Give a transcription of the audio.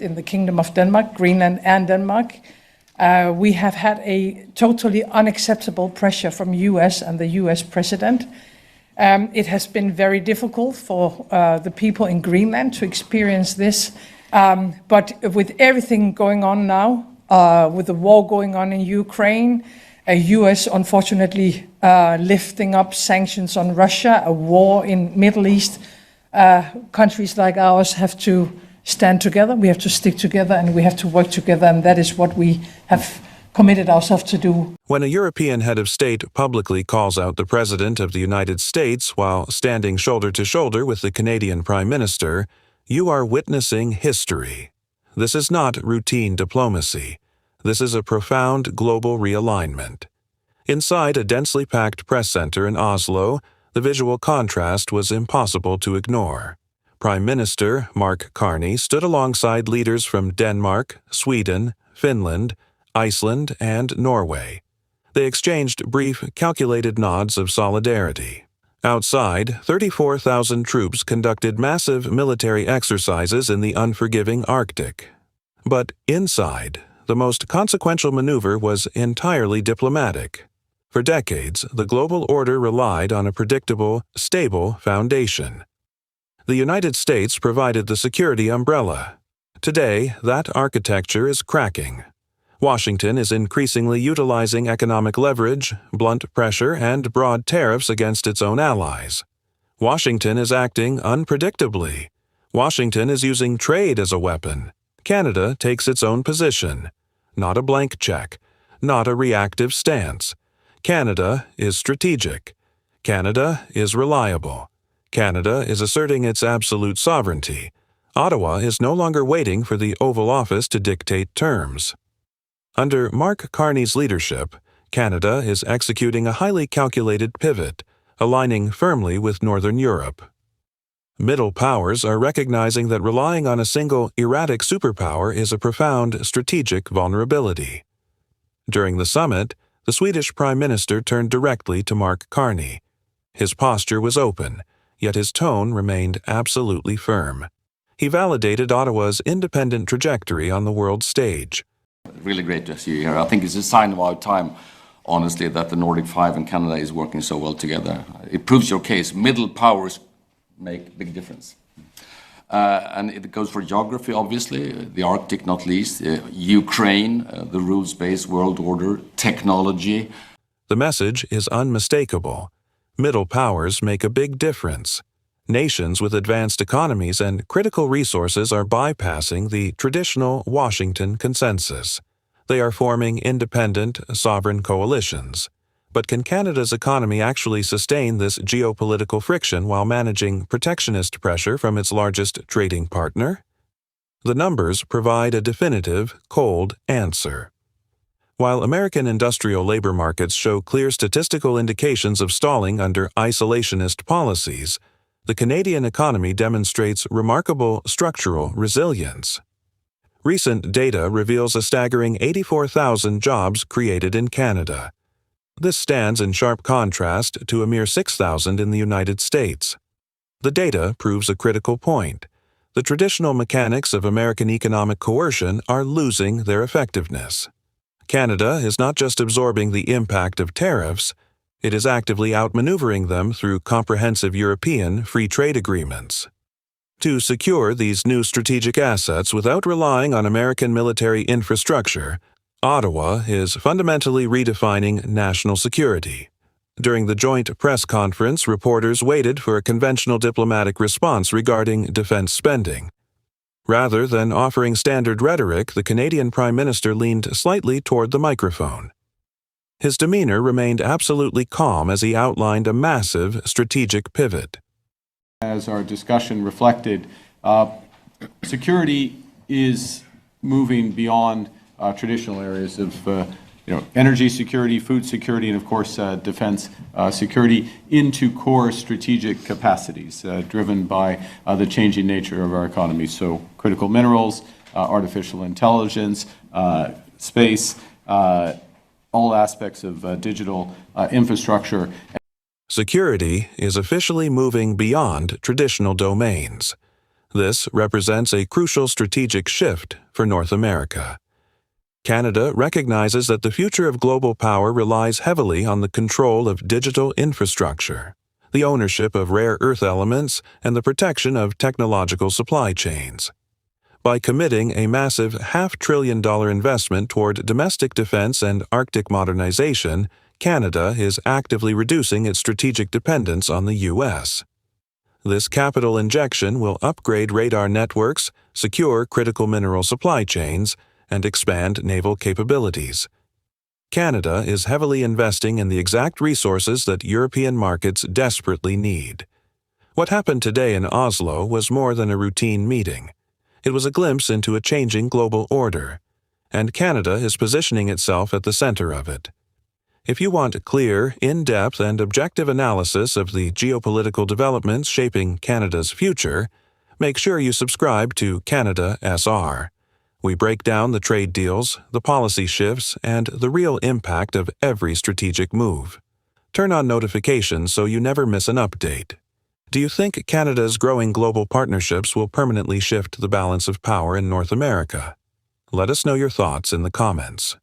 in the Kingdom of Denmark, Greenland and Denmark. We have had a totally unacceptable pressure from US and the US president. It has been very difficult for the people in Greenland to experience this. But with everything going on now, with the war going on in Ukraine, US unfortunately lifting up sanctions on Russia, a war in Middle East, countries like ours have to stand together, we have to stick together, and we have to work together, and that is what we have committed ourselves to do. When a European head of state publicly calls out the President of the United States while standing shoulder to shoulder with the Canadian Prime Minister, you are witnessing history. This is not routine diplomacy. This is a profound global realignment. Inside a densely packed press center in Oslo, the visual contrast was impossible to ignore. Prime Minister Mark Carney stood alongside leaders from Denmark, Sweden, Finland, Iceland, and Norway. They exchanged brief, calculated nods of solidarity. Outside, 34,000 troops conducted massive military exercises in the unforgiving Arctic. But inside, the most consequential maneuver was entirely diplomatic. For decades, the global order relied on a predictable, stable foundation. The United States provided the security umbrella. Today, that architecture is cracking. Washington is increasingly utilizing economic leverage, blunt pressure, and broad tariffs against its own allies. Washington is acting unpredictably. Washington is using trade as a weapon. Canada takes its own position. Not a blank check. Not a reactive stance. Canada is strategic. Canada is reliable. Canada is asserting its absolute sovereignty. Ottawa is no longer waiting for the Oval Office to dictate terms. Under Mark Carney's leadership, Canada is executing a highly calculated pivot, aligning firmly with Northern Europe. Middle powers are recognizing that relying on a single erratic superpower is a profound strategic vulnerability. During the summit, the Swedish Prime Minister turned directly to Mark Carney. His posture was open, yet his tone remained absolutely firm. He validated Ottawa's independent trajectory on the world stage. Really great to see you here. I think it's a sign of our time, honestly, that the Nordic Five and Canada is working so well together. It proves your case. Middle powers make a big difference. And it goes for geography, obviously, the Arctic not least, Ukraine, the rules-based world order, technology. The message is unmistakable. Middle powers make a big difference. Nations with advanced economies and critical resources are bypassing the traditional Washington consensus. They are forming independent, sovereign coalitions. But can Canada's economy actually sustain this geopolitical friction while managing protectionist pressure from its largest trading partner? The numbers provide a definitive, cold answer. While American industrial labor markets show clear statistical indications of stalling under isolationist policies, the Canadian economy demonstrates remarkable structural resilience. Recent data reveals a staggering 84,000 jobs created in Canada. This stands in sharp contrast to a mere 6,000 in the United States. The data proves a critical point. The traditional mechanics of American economic coercion are losing their effectiveness. Canada is not just absorbing the impact of tariffs, it is actively outmaneuvering them through comprehensive European free trade agreements. To secure these new strategic assets without relying on American military infrastructure, Ottawa is fundamentally redefining national security. During the joint press conference, reporters waited for a conventional diplomatic response regarding defense spending. Rather than offering standard rhetoric, the Canadian Prime Minister leaned slightly toward the microphone. His demeanor remained absolutely calm as he outlined a massive strategic pivot. As our discussion reflected, security is moving beyond traditional areas of energy security, food security, and of course defense security into core strategic capacities driven by the changing nature of our economy. So critical minerals, artificial intelligence, space, all aspects of digital infrastructure. Security is officially moving beyond traditional domains. This represents a crucial strategic shift for North America. Canada recognizes that the future of global power relies heavily on the control of digital infrastructure, the ownership of rare earth elements, and the protection of technological supply chains. By committing a massive $500 billion investment toward domestic defense and Arctic modernization, Canada is actively reducing its strategic dependence on the U.S. This capital injection will upgrade radar networks, secure critical mineral supply chains, and expand naval capabilities. Canada is heavily investing in the exact resources that European markets desperately need. What happened today in Oslo was more than a routine meeting. It was a glimpse into a changing global order, and Canada is positioning itself at the center of it. If you want clear, in-depth, and objective analysis of the geopolitical developments shaping Canada's future, make sure you subscribe to Canada SR. We break down the trade deals, the policy shifts, and the real impact of every strategic move. Turn on notifications so you never miss an update. Do you think Canada's growing global partnerships will permanently shift the balance of power in North America? Let us know your thoughts in the comments.